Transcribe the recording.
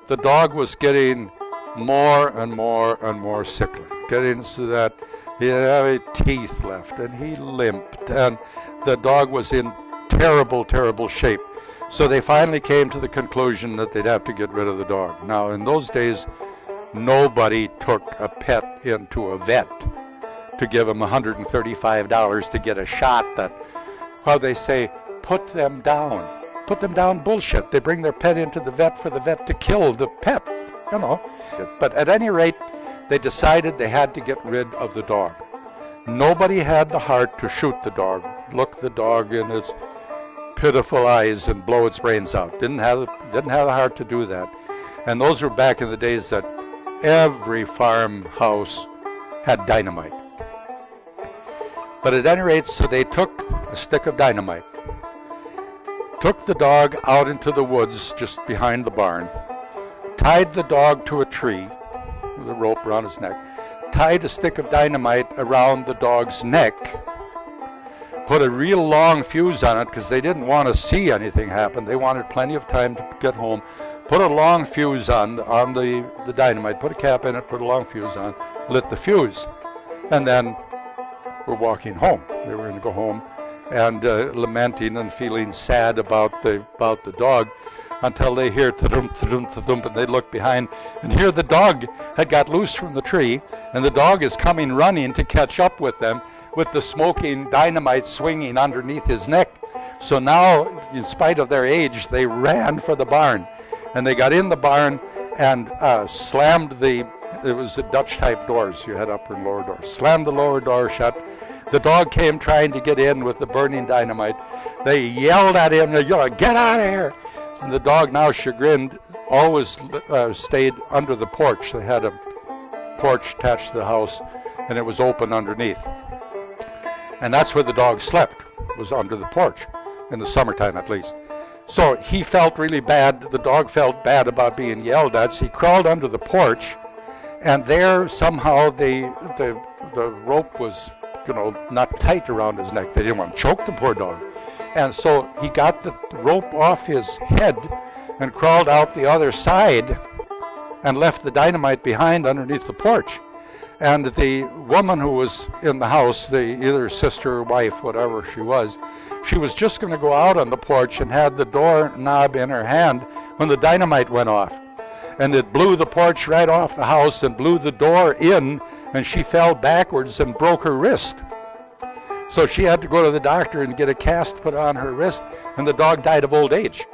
The dog was getting more and more and more sickly, getting so that he didn't have any teeth left, and he limped, and the dog was in terrible, terrible shape. So they finally came to the conclusion that they'd have to get rid of the dog. Now, in those days, nobody took a pet into a vet to give them $135 to get a shot that, how they say, put them down. Put them down bullshit. They bring their pet into the vet for the vet to kill the pet, you know. But at any rate, they decided they had to get rid of the dog. Nobody had the heart to shoot the dog, look the dog in its pitiful eyes and blow its brains out. Didn't have the heart to do that. And those were back in the days that every farmhouse had dynamite. But at any rate, so they took a stick of dynamite, took the dog out into the woods just behind the barn, tied the dog to a tree with a rope around his neck, tied a stick of dynamite around the dog's neck, put a real long fuse on it because they didn't want to see anything happen. They wanted plenty of time to get home. Put a long fuse on the dynamite, put a cap in it, put a long fuse on, lit the fuse, and then we're walking home. They were going to go home and lamenting and feeling sad about the dog until they hear thudum, thudum, thudum, and they look behind, and here the dog had got loose from the tree, and the dog is coming running to catch up with them with the smoking dynamite swinging underneath his neck. So now, in spite of their age, they ran for the barn, and they got in the barn and slammed it was the Dutch-type doors. You had upper and lower doors. Slammed the lower door shut. The dog came trying to get in with the burning dynamite. They yelled at him, get out of here. And the dog, now chagrined, always stayed under the porch. They had a porch attached to the house, and it was open underneath. And that's where the dog slept, was under the porch, in the summertime at least. So he felt really bad. The dog felt bad about being yelled at, so he crawled under the porch, and there somehow the rope was, not tight around his neck. They didn't want to choke the poor dog. And so he got the rope off his head and crawled out the other side and left the dynamite behind underneath the porch. And the woman who was in the house, either sister or wife, whatever she was just going to go out on the porch and had the door knob in her hand when the dynamite went off. And it blew the porch right off the house and blew the door in, and she fell backwards and broke her wrist. So she had to go to the doctor and get a cast put on her wrist, and the dog died of old age.